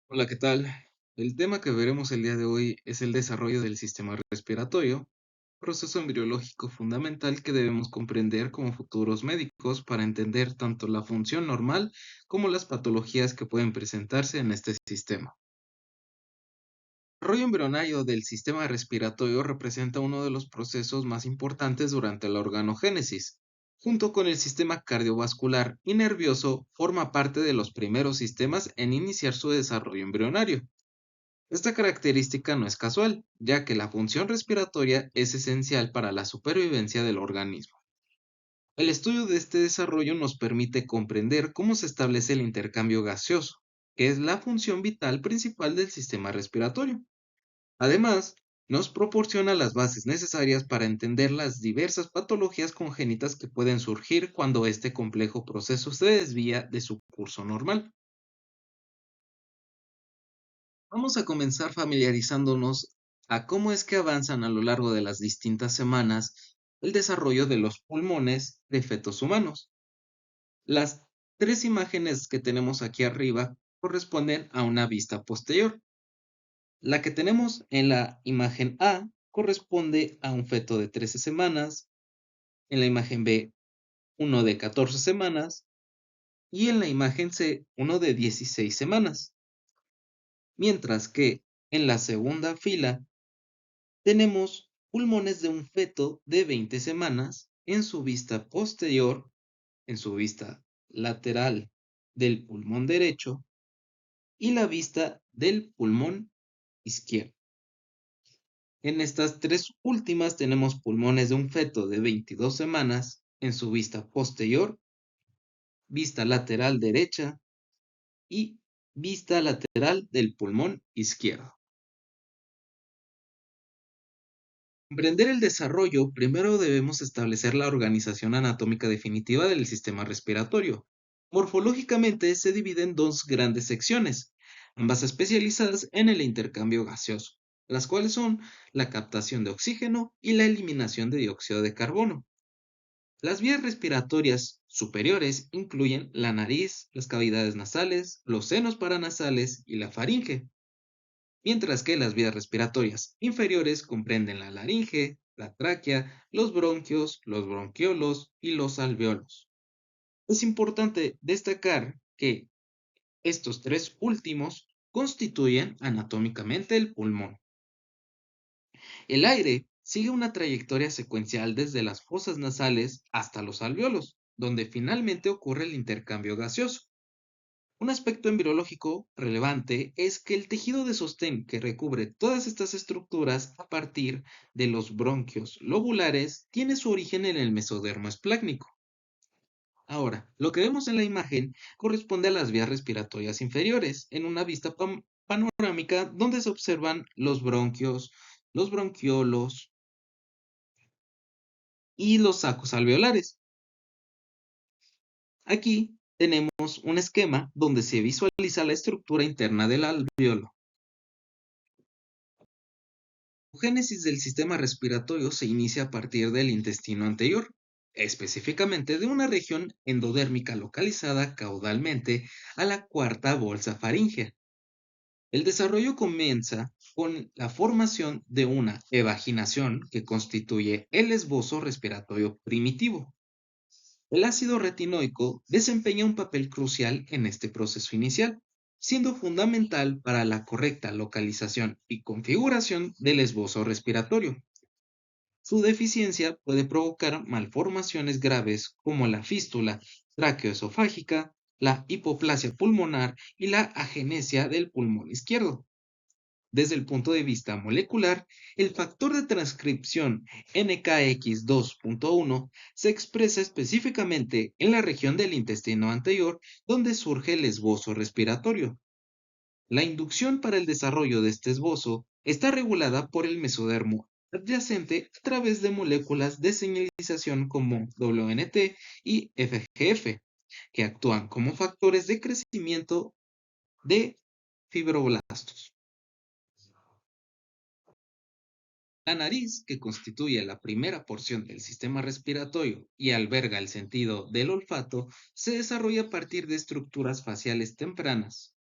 Hola, ¿qué tal? El tema que veremos el día de hoy es el desarrollo del sistema respiratorio, proceso embriológico fundamental que debemos comprender como futuros médicos para entender tanto la función normal como las patologías que pueden presentarse en este sistema. El desarrollo embrionario del sistema respiratorio representa uno de los procesos más importantes durante la organogénesis. Junto con el sistema cardiovascular y nervioso, forma parte de los primeros sistemas en iniciar su desarrollo embrionario. Esta característica no es casual, ya que la función respiratoria es esencial para la supervivencia del organismo. El estudio de este desarrollo nos permite comprender cómo se establece el intercambio gaseoso, que es la función vital principal del sistema respiratorio. Además, nos proporciona las bases necesarias para entender las diversas patologías congénitas que pueden surgir cuando este complejo proceso se desvía de su curso normal. Vamos a comenzar familiarizándonos a cómo es que avanzan a lo largo de las distintas semanas el desarrollo de los pulmones de fetos humanos. Las tres imágenes que tenemos aquí arriba corresponden a una vista posterior. La que tenemos en la imagen A corresponde a un feto de 13 semanas, en la imagen B uno de 14 semanas y en la imagen C uno de 16 semanas. Mientras que en la segunda fila tenemos pulmones de un feto de 20 semanas en su vista posterior, en su vista lateral del pulmón derecho y la vista del pulmón izquierdo. En estas tres últimas tenemos pulmones de un feto de 22 semanas en su vista posterior, vista lateral derecha y vista lateral del pulmón izquierdo. Comprender el desarrollo, primero debemos establecer la organización anatómica definitiva del sistema respiratorio. Morfológicamente se divide en dos grandes secciones, ambas especializadas en el intercambio gaseoso, las cuales son la captación de oxígeno y la eliminación de dióxido de carbono. Las vías respiratorias superiores incluyen la nariz, las cavidades nasales, los senos paranasales y la faringe, mientras que las vías respiratorias inferiores comprenden la laringe, la tráquea, los bronquios, los bronquiolos y los alveolos. Es importante destacar que estos tres últimos constituyen anatómicamente el pulmón. El aire sigue una trayectoria secuencial desde las fosas nasales hasta los alveolos, donde finalmente ocurre el intercambio gaseoso. Un aspecto embriológico relevante es que el tejido de sostén que recubre todas estas estructuras a partir de los bronquios lobulares tiene su origen en el mesodermo esplácnico. Ahora, lo que vemos en la imagen corresponde a las vías respiratorias inferiores, en una vista panorámica donde se observan los bronquios, los bronquiolos y los sacos alveolares. Aquí tenemos un esquema donde se visualiza la estructura interna del alveolo. La génesis del sistema respiratorio se inicia a partir del intestino anterior, específicamente de una región endodérmica localizada caudalmente a la cuarta bolsa faríngea. El desarrollo comienza con la formación de una evaginación que constituye el esbozo respiratorio primitivo. El ácido retinoico desempeña un papel crucial en este proceso inicial, siendo fundamental para la correcta localización y configuración del esbozo respiratorio. Su deficiencia puede provocar malformaciones graves como la fístula traqueoesofágica, la hipoplasia pulmonar y la agenesia del pulmón izquierdo. Desde el punto de vista molecular, el factor de transcripción NKX2.1 se expresa específicamente en la región del intestino anterior donde surge el esbozo respiratorio. La inducción para el desarrollo de este esbozo está regulada por el mesodermo adyacente a través de moléculas de señalización como WNT y FGF, que actúan como factores de crecimiento de fibroblastos. La nariz, que constituye la primera porción del sistema respiratorio y alberga el sentido del olfato, se desarrolla a partir de estructuras faciales tempranas.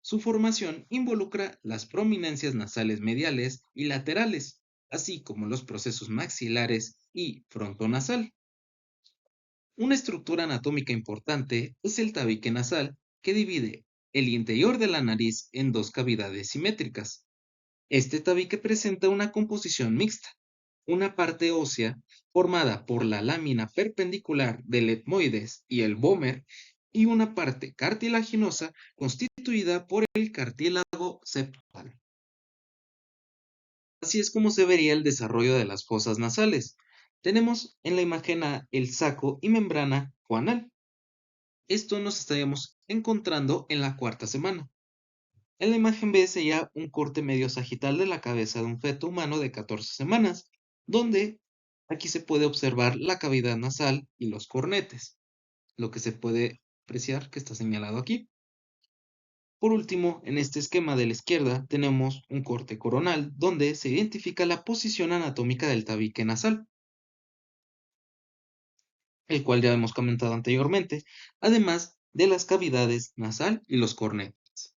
Su formación involucra las prominencias nasales mediales y laterales, así como los procesos maxilares y frontonasal. Una estructura anatómica importante es el tabique nasal, que divide el interior de la nariz en dos cavidades simétricas. Este tabique presenta una composición mixta, una parte ósea formada por la lámina perpendicular del etmoides y el vómer, y una parte cartilaginosa constituida por el cartílago septal. Así es como se vería el desarrollo de las fosas nasales. Tenemos en la imagen A el saco y membrana coanal. Esto nos estaríamos encontrando en la cuarta semana. En la imagen B sería un corte medio sagital de la cabeza de un feto humano de 14 semanas, donde aquí se puede observar la cavidad nasal y los cornetes, lo que se puede apreciar que está señalado aquí. Por último, en este esquema de la izquierda tenemos un corte coronal, donde se identifica la posición anatómica del tabique nasal, el cual ya hemos comentado anteriormente, además de las cavidades nasal y los cornetes.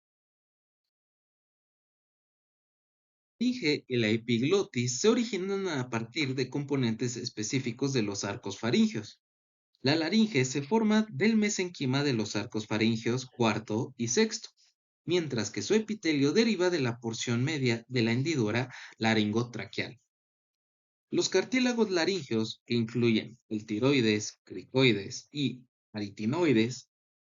La laringe y la epiglotis se originan a partir de componentes específicos de los arcos faringeos. La laringe se forma del mesenquima de los arcos faringeos cuarto y sexto, mientras que su epitelio deriva de la porción media de la hendidura laringotraqueal. Los cartílagos laringeos, que incluyen el tiroides, cricoides y aritinoides,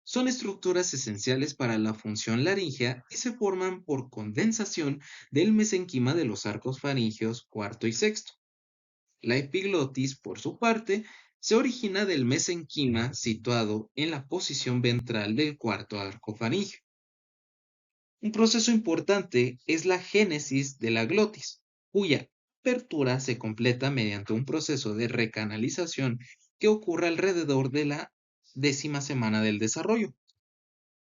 son estructuras esenciales para la función laringea y se forman por condensación del mesenquima de los arcos faringeos cuarto y sexto. La epiglotis, por su parte, se origina del mesenquima situado en la posición ventral del cuarto arco faríngeo. Un proceso importante es la génesis de la glotis, cuya apertura se completa mediante un proceso de recanalización que ocurre alrededor de la 10ª semana del desarrollo.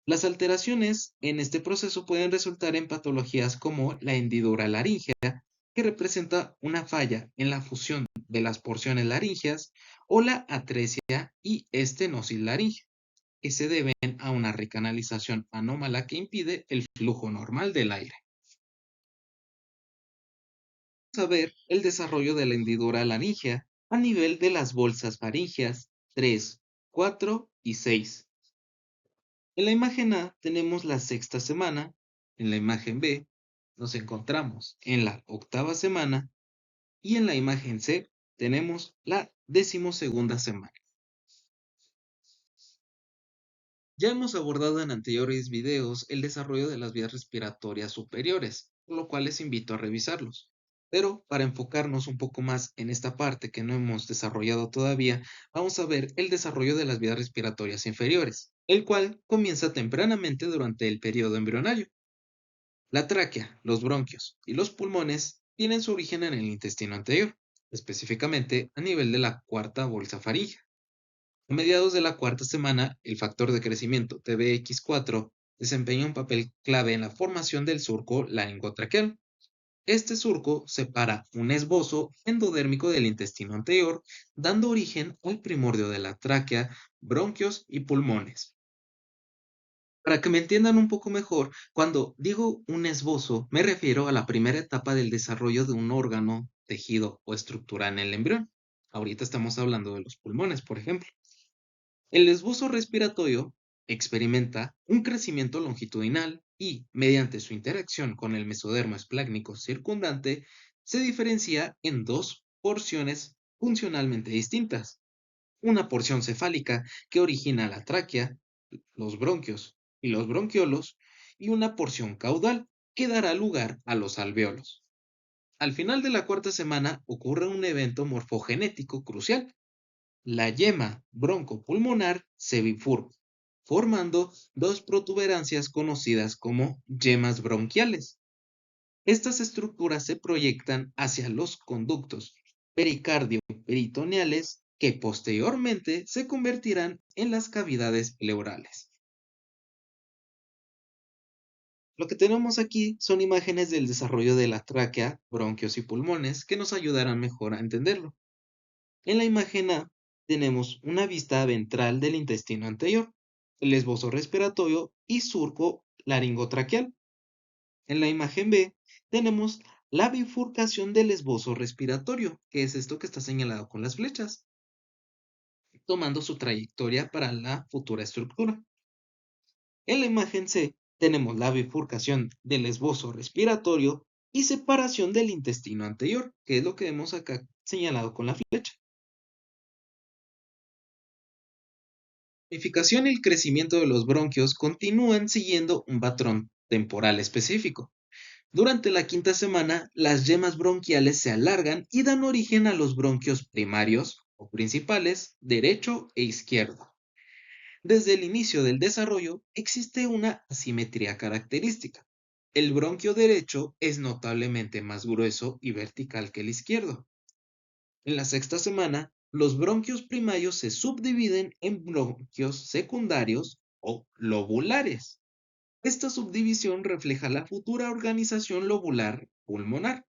Las alteraciones en este proceso pueden resultar en patologías como la hendidura laríngea, que representa una falla en la fusión de las porciones laríngeas, o la atresia y estenosis laríngea, que se deben a una recanalización anómala que impide el flujo normal del aire. Vamos a ver el desarrollo de la hendidura laríngea a nivel de las bolsas faríngeas 3, 4 y 6. En la imagen A tenemos la sexta semana, en la imagen B nos encontramos en la octava semana y en la imagen C tenemos la 12ª semana. Ya hemos abordado en anteriores videos el desarrollo de las vías respiratorias superiores, por lo cual les invito a revisarlos. Pero para enfocarnos un poco más en esta parte que no hemos desarrollado todavía, vamos a ver el desarrollo de las vías respiratorias inferiores, el cual comienza tempranamente durante el periodo embrionario. La tráquea, los bronquios y los pulmones tienen su origen en el intestino anterior, específicamente a nivel de la cuarta bolsa faríngea. A mediados de la cuarta semana, el factor de crecimiento TBX4 desempeña un papel clave en la formación del surco laringotraqueal. Este surco separa un esbozo endodérmico del intestino anterior, dando origen al primordio de la tráquea, bronquios y pulmones. Para que me entiendan un poco mejor, cuando digo un esbozo, me refiero a la primera etapa del desarrollo de un órgano, tejido o estructura en el embrión. Ahorita estamos hablando de los pulmones, por ejemplo. El esbozo respiratorio experimenta un crecimiento longitudinal y, mediante su interacción con el mesodermo esplácnico circundante, se diferencia en dos porciones funcionalmente distintas. Una porción cefálica que origina la tráquea, los bronquios y los bronquiolos, y una porción caudal que dará lugar a los alvéolos. Al final de la cuarta semana ocurre un evento morfogenético crucial. La yema broncopulmonar se bifurca, formando dos protuberancias conocidas como yemas bronquiales. Estas estructuras se proyectan hacia los conductos pericardio-peritoneales que posteriormente se convertirán en las cavidades pleurales. Lo que tenemos aquí son imágenes del desarrollo de la tráquea, bronquios y pulmones que nos ayudarán mejor a entenderlo. En la imagen A tenemos una vista ventral del intestino anterior, el esbozo respiratorio y surco laringotraqueal. En la imagen B tenemos la bifurcación del esbozo respiratorio, que es esto que está señalado con las flechas, tomando su trayectoria para la futura estructura. En la imagen C tenemos la bifurcación del esbozo respiratorio y separación del intestino anterior, que es lo que vemos acá señalado con la flecha. La ramificación y el crecimiento de los bronquios continúan siguiendo un patrón temporal específico. Durante la quinta semana, las yemas bronquiales se alargan y dan origen a los bronquios primarios o principales, derecho e izquierdo. Desde el inicio del desarrollo existe una asimetría característica. El bronquio derecho es notablemente más grueso y vertical que el izquierdo. En la sexta semana, los bronquios primarios se subdividen en bronquios secundarios o lobulares. Esta subdivisión refleja la futura organización lobular pulmonar,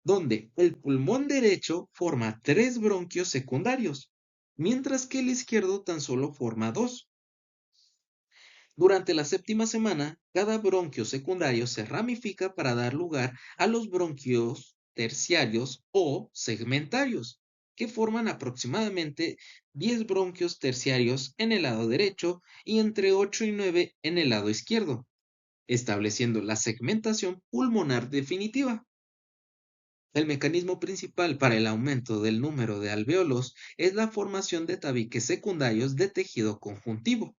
donde el pulmón derecho forma tres bronquios secundarios, mientras que el izquierdo tan solo forma dos. Durante la séptima semana, cada bronquio secundario se ramifica para dar lugar a los bronquios terciarios o segmentarios, que forman aproximadamente 10 bronquios terciarios en el lado derecho y entre 8 y 9 en el lado izquierdo, estableciendo la segmentación pulmonar definitiva. El mecanismo principal para el aumento del número de alvéolos es la formación de tabiques secundarios de tejido conjuntivo.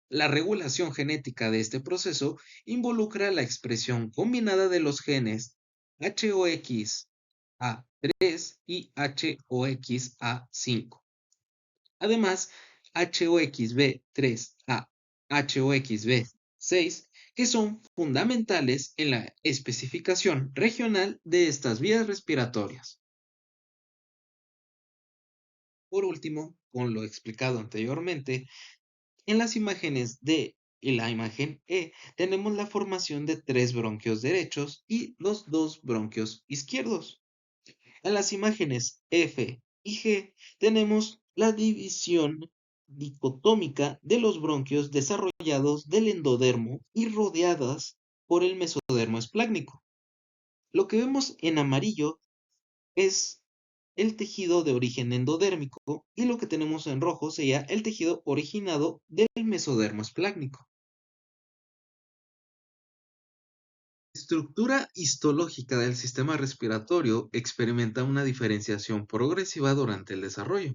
La regulación genética de este proceso involucra la expresión combinada de los genes HOXA3 y HOXA5. Además, HOXB3A, HOXB6, que son fundamentales en la especificación regional de estas vías respiratorias. Por último, con lo explicado anteriormente, en las imágenes D y la imagen E tenemos la formación de tres bronquios derechos y los dos bronquios izquierdos. En las imágenes F y G tenemos la división dicotómica de los bronquios desarrollados del endodermo y rodeadas por el mesodermo esplácnico. Lo que vemos en amarillo es el tejido de origen endodérmico y lo que tenemos en rojo sería el tejido originado del mesodermo esplácnico. La estructura histológica del sistema respiratorio experimenta una diferenciación progresiva durante el desarrollo.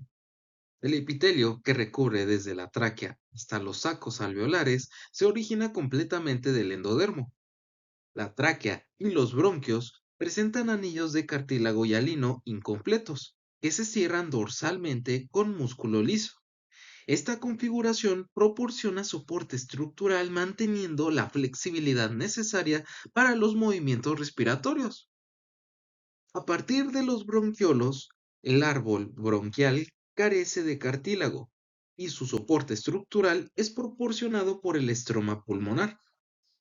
El epitelio, que recorre desde la tráquea hasta los sacos alveolares, se origina completamente del endodermo. La tráquea y los bronquios presentan anillos de cartílago hialino incompletos, que se cierran dorsalmente con músculo liso. Esta configuración proporciona soporte estructural manteniendo la flexibilidad necesaria para los movimientos respiratorios. A partir de los bronquiolos, el árbol bronquial carece de cartílago y su soporte estructural es proporcionado por el estroma pulmonar.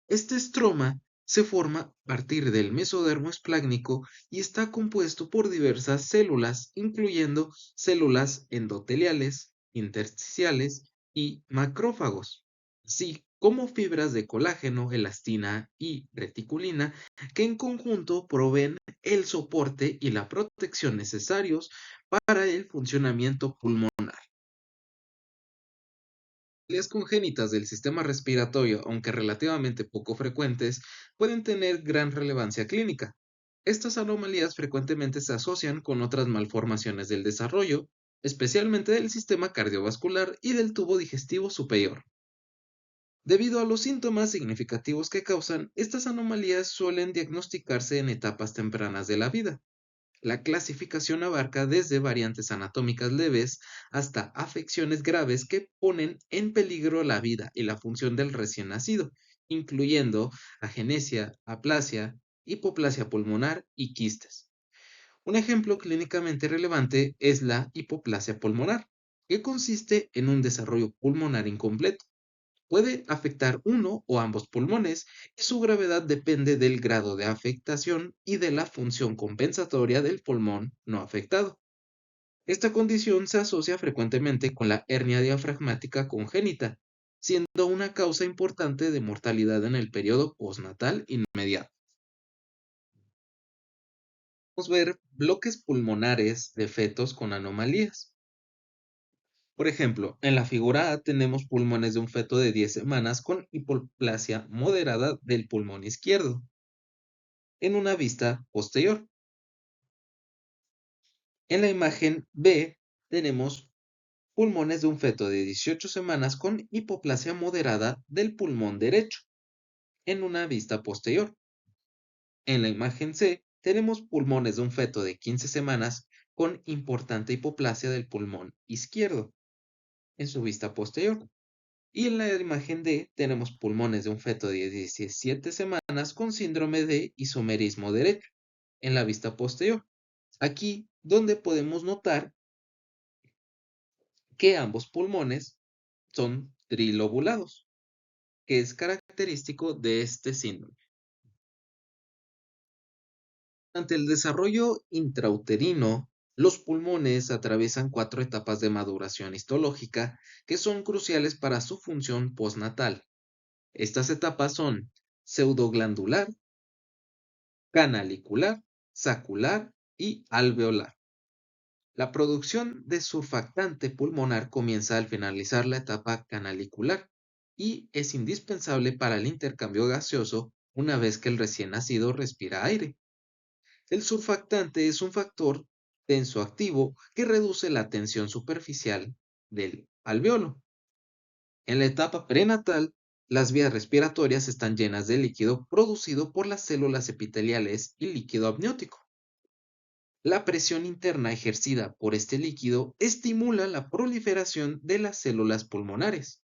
Este estroma se forma a partir del mesodermo esplácnico y está compuesto por diversas células, incluyendo células endoteliales, intersticiales y macrófagos, así como fibras de colágeno, elastina y reticulina, que en conjunto proveen el soporte y la protección necesarios para el funcionamiento pulmonar. Las congénitas del sistema respiratorio, aunque relativamente poco frecuentes, pueden tener gran relevancia clínica. Estas anomalías frecuentemente se asocian con otras malformaciones del desarrollo, especialmente del sistema cardiovascular y del tubo digestivo superior. Debido a los síntomas significativos que causan, estas anomalías suelen diagnosticarse en etapas tempranas de la vida. La clasificación abarca desde variantes anatómicas leves hasta afecciones graves que ponen en peligro la vida y la función del recién nacido, incluyendo agenesia, aplasia, hipoplasia pulmonar y quistes. Un ejemplo clínicamente relevante es la hipoplasia pulmonar, que consiste en un desarrollo pulmonar incompleto. Puede afectar uno o ambos pulmones y su gravedad depende del grado de afectación y de la función compensatoria del pulmón no afectado. Esta condición se asocia frecuentemente con la hernia diafragmática congénita, siendo una causa importante de mortalidad en el periodo postnatal inmediato. Podemos ver bloques pulmonares de fetos con anomalías. Por ejemplo, en la figura A tenemos pulmones de un feto de 10 semanas con hipoplasia moderada del pulmón izquierdo, en una vista posterior. En la imagen B tenemos pulmones de un feto de 18 semanas con hipoplasia moderada del pulmón derecho, en una vista posterior. En la imagen C tenemos pulmones de un feto de 15 semanas con importante hipoplasia del pulmón izquierdo, en su vista posterior. Y en la imagen D tenemos pulmones de un feto de 17 semanas con síndrome de isomerismo derecho, en la vista posterior. Aquí donde podemos notar que ambos pulmones son trilobulados, que es característico de este síndrome. Ante el desarrollo intrauterino, los pulmones atraviesan 4 etapas de maduración histológica que son cruciales para su función postnatal. Estas etapas son pseudoglandular, canalicular, sacular y alveolar. La producción de surfactante pulmonar comienza al finalizar la etapa canalicular y es indispensable para el intercambio gaseoso una vez que el recién nacido respira aire. El surfactante es un factor tensoactivo que reduce la tensión superficial del alveolo. En la etapa prenatal, las vías respiratorias están llenas de líquido producido por las células epiteliales y líquido amniótico. La presión interna ejercida por este líquido estimula la proliferación de las células pulmonares.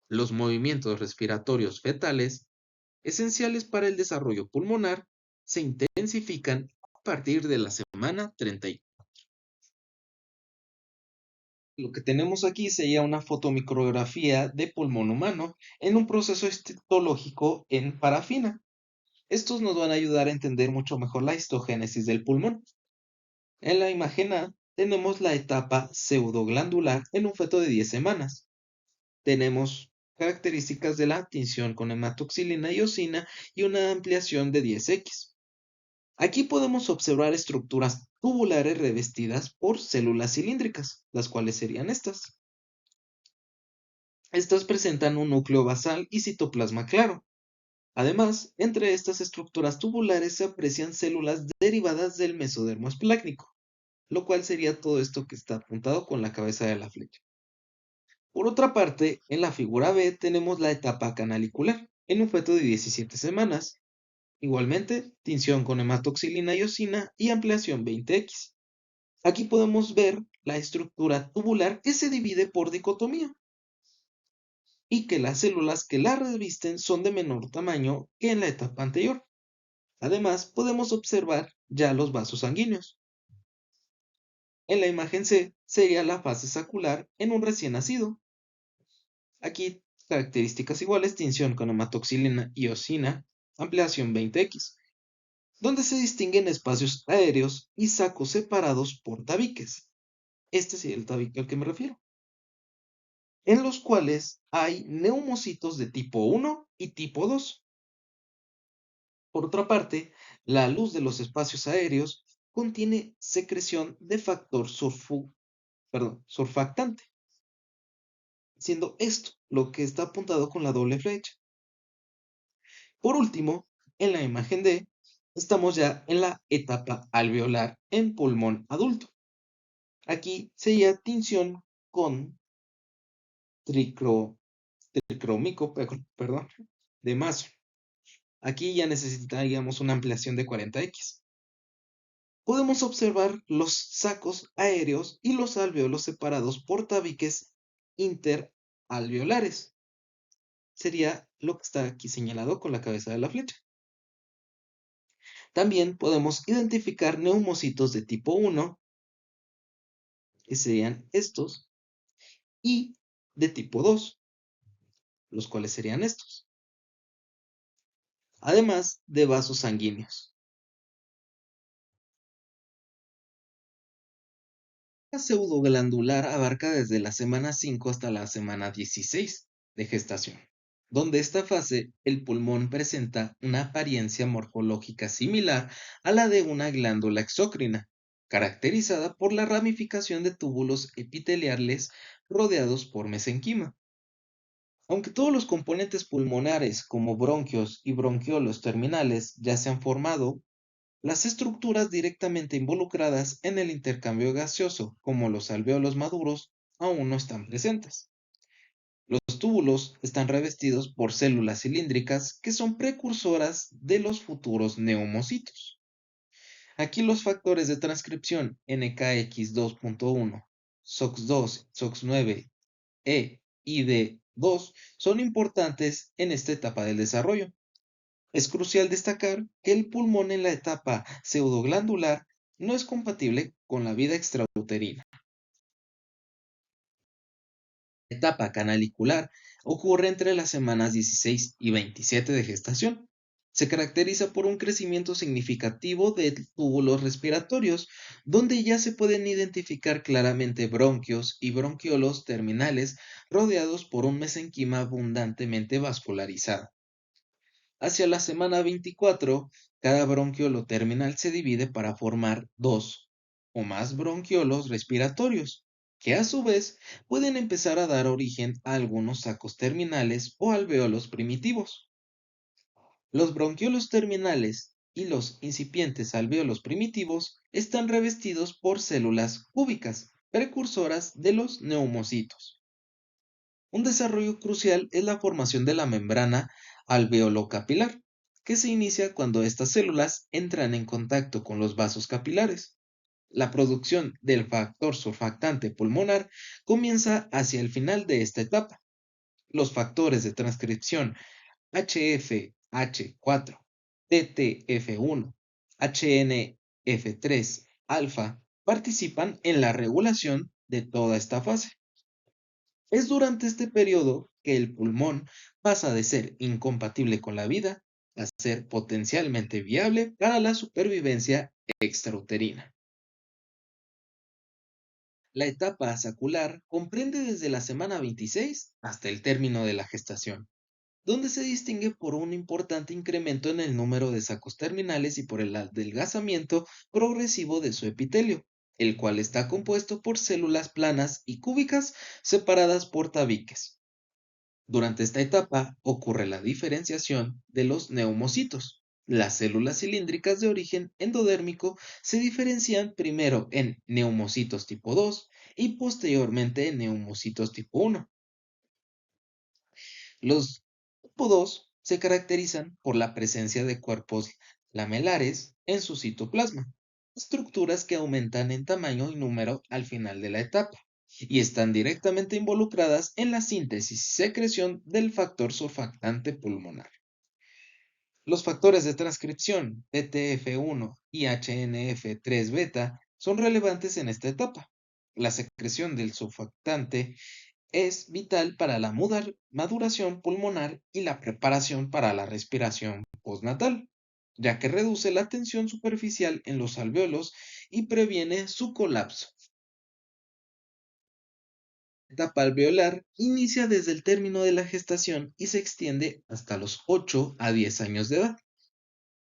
Los movimientos respiratorios fetales, esenciales para el desarrollo pulmonar, se intensifican a partir de la semana 30. Lo que tenemos aquí sería una fotomicrografía de pulmón humano en un proceso histológico en parafina. Estos nos van a ayudar a entender mucho mejor la histogénesis del pulmón. En la imagen A tenemos la etapa pseudoglandular en un feto de 10 semanas. Tenemos características de la tinción con hematoxilina y eosina y una ampliación de 10X. Aquí podemos observar estructuras tubulares revestidas por células cilíndricas, las cuales serían estas. Estas presentan un núcleo basal y citoplasma claro. Además, entre estas estructuras tubulares se aprecian células derivadas del mesodermo esplácnico, lo cual sería todo esto que está apuntado con la cabeza de la flecha. Por otra parte, en la figura B tenemos la etapa canalicular, en un feto de 17 semanas. Igualmente, tinción con hematoxilina y eosina y ampliación 20X. Aquí podemos ver la estructura tubular que se divide por dicotomía y que las células que la revisten son de menor tamaño que en la etapa anterior. Además, podemos observar ya los vasos sanguíneos. En la imagen C sería la fase sacular en un recién nacido. Aquí, características iguales, tinción con hematoxilina y eosina, ampliación 20X, donde se distinguen espacios aéreos y sacos separados por tabiques. Este es el tabique al que me refiero, en los cuales hay neumocitos de tipo 1 y tipo 2. Por otra parte, la luz de los espacios aéreos contiene secreción de factor surfactante, siendo esto lo que está apuntado con la doble flecha. Por último, en la imagen D, estamos ya en la etapa alveolar en pulmón adulto. Aquí sería tinción con tricrómico, perdón, de mazo. Aquí ya necesitaríamos una ampliación de 40X. Podemos observar los sacos aéreos y los alveolos separados por tabiques interalveolares. Sería lo que está aquí señalado con la cabeza de la flecha. También podemos identificar neumocitos de tipo 1, que serían estos, y de tipo 2, los cuales serían estos, además de vasos sanguíneos. La pseudoglandular abarca desde la semana 5 hasta la semana 16. de gestación, donde esta fase el pulmón presenta una apariencia morfológica similar a la de una glándula exócrina, caracterizada por la ramificación de túbulos epiteliales rodeados por mesenquima. Aunque todos los componentes pulmonares, como bronquios y bronquiolos terminales, ya se han formado, las estructuras directamente involucradas en el intercambio gaseoso, como los alvéolos maduros, aún no están presentes. Los túbulos están revestidos por células cilíndricas que son precursoras de los futuros neumocitos. Aquí los factores de transcripción NKX2.1, SOX2, SOX9, E y D2 son importantes en esta etapa del desarrollo. Es crucial destacar que el pulmón en la etapa pseudoglandular no es compatible con la vida extrauterina. La etapa canalicular ocurre entre las semanas 16 y 27 de gestación. Se caracteriza por un crecimiento significativo de túbulos respiratorios, donde ya se pueden identificar claramente bronquios y bronquiolos terminales rodeados por un mesenquima abundantemente vascularizado. Hacia la semana 24, cada bronquiolo terminal se divide para formar dos o más bronquiolos respiratorios, que a su vez pueden empezar a dar origen a algunos sacos terminales o alvéolos primitivos. Los bronquiolos terminales y los incipientes alvéolos primitivos están revestidos por células cúbicas, precursoras de los neumocitos. Un desarrollo crucial es la formación de la membrana alveolo-capilar, que se inicia cuando estas células entran en contacto con los vasos capilares. La producción del factor surfactante pulmonar comienza hacia el final de esta etapa. Los factores de transcripción HFH4, TTF1, HNF3, alfa participan en la regulación de toda esta fase. Es durante este periodo que el pulmón pasa de ser incompatible con la vida a ser potencialmente viable para la supervivencia extrauterina. La etapa sacular comprende desde la semana 26 hasta el término de la gestación, donde se distingue por un importante incremento en el número de sacos terminales y por el adelgazamiento progresivo de su epitelio, el cual está compuesto por células planas y cúbicas separadas por tabiques. Durante esta etapa ocurre la diferenciación de los neumocitos. Las células cilíndricas de origen endodérmico se diferencian primero en neumocitos tipo 2 y posteriormente en neumocitos tipo 1. Los tipo 2 se caracterizan por la presencia de cuerpos lamelares en su citoplasma, estructuras que aumentan en tamaño y número al final de la etapa, y están directamente involucradas en la síntesis y secreción del factor surfactante pulmonar. Los factores de transcripción TTF1 y HNF3 beta son relevantes en esta etapa. La secreción del surfactante es vital para la maduración pulmonar y la preparación para la respiración postnatal, ya que reduce la tensión superficial en los alvéolos y previene su colapso. La etapa alveolar inicia desde el término de la gestación y se extiende hasta los 8 a 10 años de edad.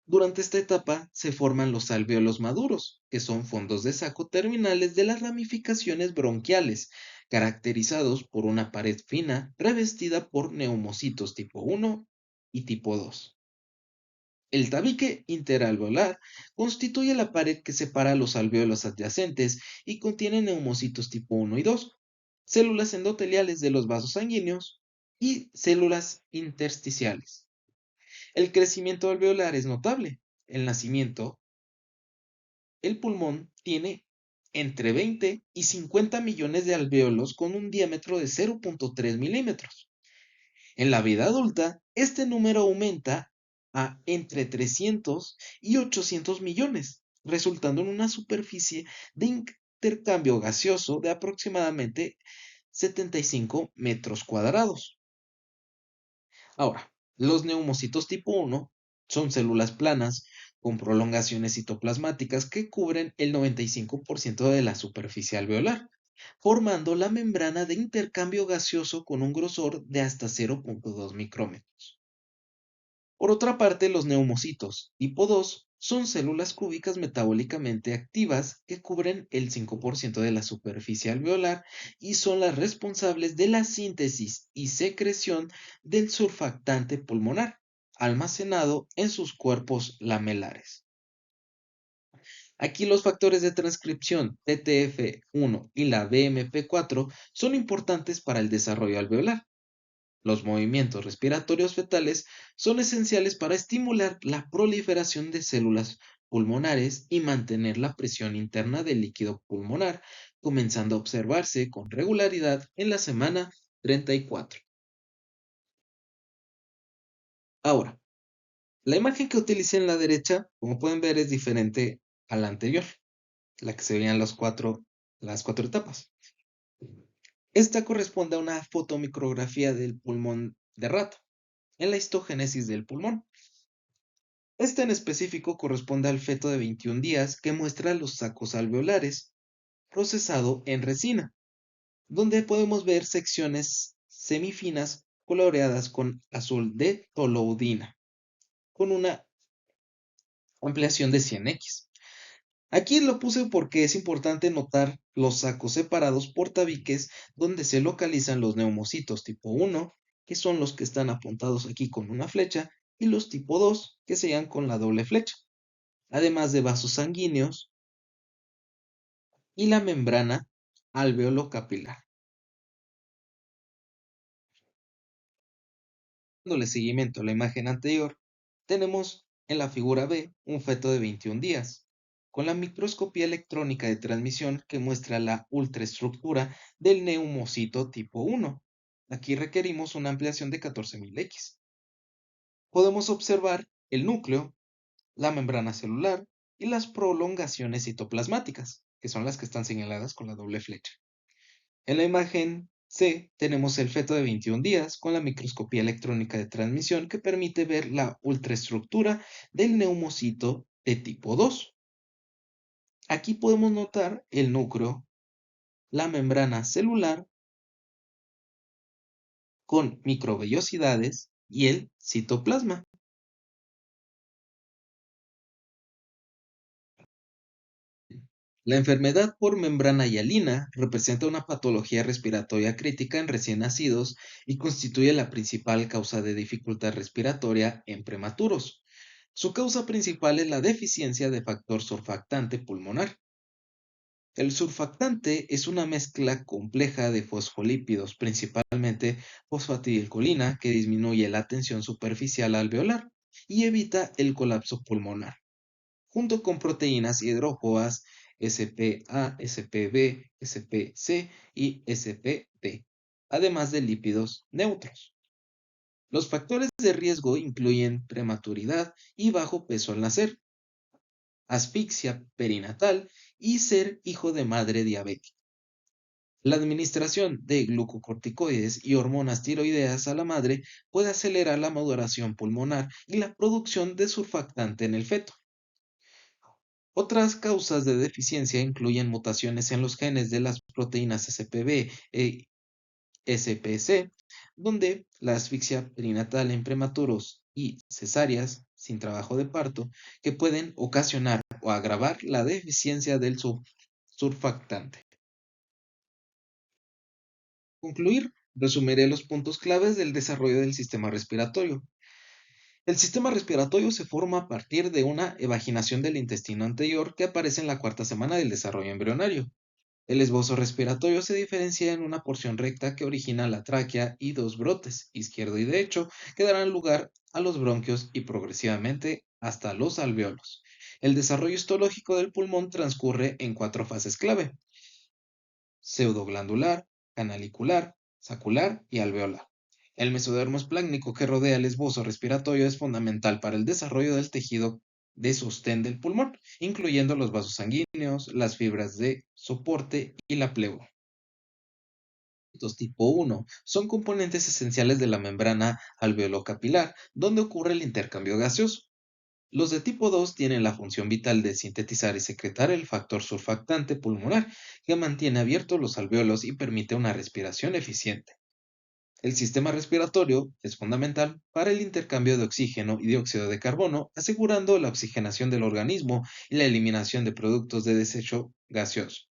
Durante esta etapa se forman los alvéolos maduros, que son fondos de saco terminales de las ramificaciones bronquiales, caracterizados por una pared fina revestida por neumocitos tipo 1 y tipo 2. El tabique interalveolar constituye la pared que separa los alvéolos adyacentes y contiene neumocitos tipo 1 y 2, células endoteliales de los vasos sanguíneos y células intersticiales. El crecimiento alveolar es notable. El nacimiento, el pulmón tiene entre 20 y 50 millones de alvéolos con un diámetro de 0.3 milímetros. En la vida adulta, este número aumenta a entre 300 y 800 millones, resultando en una superficie de intercambio gaseoso de aproximadamente 75 metros cuadrados. Ahora, los neumocitos tipo 1 son células planas con prolongaciones citoplasmáticas que cubren el 95% de la superficie alveolar. formando la membrana de intercambio gaseoso con un grosor de hasta 0,2 micrómetros. Por otra parte, los neumocitos tipo 2 son células cúbicas metabólicamente activas que cubren el 5% de la superficie alveolar y son las responsables de la síntesis y secreción del surfactante pulmonar, almacenado en sus cuerpos lamelares. Aquí los factores de transcripción TTF1 y la BMP4 son importantes para el desarrollo alveolar. Los movimientos respiratorios fetales son esenciales para estimular la proliferación de células pulmonares y mantener la presión interna del líquido pulmonar, comenzando a observarse con regularidad en la semana 34. Ahora, la imagen que utilicé en la derecha, como pueden ver, es diferente a la anterior, la que se veían las cuatro etapas. Esta corresponde a una fotomicrografía del pulmón de rata, en la histogénesis del pulmón. Este en específico corresponde al feto de 21 días que muestra los sacos alveolares procesado en resina, donde podemos ver secciones semifinas coloreadas con azul de toluidina, con una ampliación de 100x. Aquí lo puse porque es importante notar los sacos separados por tabiques donde se localizan los neumocitos tipo 1, que son los que están apuntados aquí con una flecha, y los tipo 2, que serían con la doble flecha, además de vasos sanguíneos y la membrana alveolo-capilar. Dándole seguimiento a la imagen anterior, tenemos en la figura B un feto de 21 días, con la microscopía electrónica de transmisión que muestra la ultraestructura del neumocito tipo 1. Aquí requerimos una ampliación de 14.000x. Podemos observar el núcleo, la membrana celular y las prolongaciones citoplasmáticas, que son las que están señaladas con la doble flecha. En la imagen C tenemos el feto de 21 días con la microscopía electrónica de transmisión que permite ver la ultraestructura del neumocito de tipo 2. Aquí podemos notar el núcleo, la membrana celular con microvellosidades y el citoplasma. La enfermedad por membrana hialina representa una patología respiratoria crítica en recién nacidos y constituye la principal causa de dificultad respiratoria en prematuros. Su causa principal es la deficiencia de factor surfactante pulmonar. El surfactante es una mezcla compleja de fosfolípidos, principalmente fosfatidilcolina, que disminuye la tensión superficial alveolar y evita el colapso pulmonar, junto con proteínas hidrófobas SPA, SPB, SPC y SPD, además de lípidos neutros. Los factores de riesgo incluyen prematuridad y bajo peso al nacer, asfixia perinatal y ser hijo de madre diabética. La administración de glucocorticoides y hormonas tiroideas a la madre puede acelerar la maduración pulmonar y la producción de surfactante en el feto. Otras causas de deficiencia incluyen mutaciones en los genes de las proteínas SPB e SPC, donde la asfixia perinatal en prematuros y cesáreas sin trabajo de parto, que pueden ocasionar o agravar la deficiencia del surfactante. Para concluir, resumiré los puntos claves del desarrollo del sistema respiratorio. El sistema respiratorio se forma a partir de una evaginación del intestino anterior que aparece en la cuarta semana del desarrollo embrionario. El esbozo respiratorio se diferencia en una porción recta que origina la tráquea y dos brotes, izquierdo y derecho, que darán lugar a los bronquios y progresivamente hasta los alveolos. El desarrollo histológico del pulmón transcurre en cuatro fases clave: pseudoglandular, canalicular, sacular y alveolar. El mesodermo espláncnico que rodea el esbozo respiratorio es fundamental para el desarrollo del tejido de sostén del pulmón, incluyendo los vasos sanguíneos, las fibras de soporte y la pleura. Los tipo 1 son componentes esenciales de la membrana alveolocapilar, donde ocurre el intercambio gaseoso. Los de tipo 2 tienen la función vital de sintetizar y secretar el factor surfactante pulmonar que mantiene abiertos los alvéolos y permite una respiración eficiente. El sistema respiratorio es fundamental para el intercambio de oxígeno y dióxido de carbono, asegurando la oxigenación del organismo y la eliminación de productos de desecho gaseoso.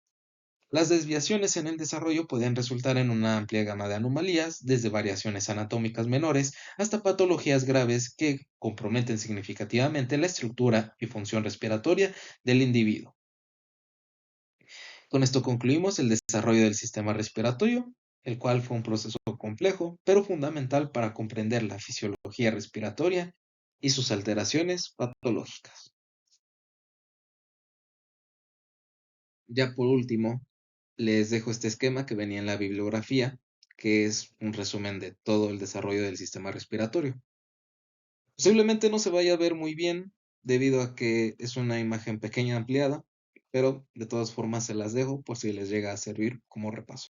Las desviaciones en el desarrollo pueden resultar en una amplia gama de anomalías, desde variaciones anatómicas menores hasta patologías graves que comprometen significativamente la estructura y función respiratoria del individuo. Con esto concluimos el desarrollo del sistema respiratorio, el cual fue un proceso complejo, pero fundamental para comprender la fisiología respiratoria y sus alteraciones patológicas. Ya por último, les dejo este esquema que venía en la bibliografía, que es un resumen de todo el desarrollo del sistema respiratorio. Posiblemente no se vaya a ver muy bien debido a que es una imagen pequeña ampliada, pero de todas formas se las dejo por si les llega a servir como repaso.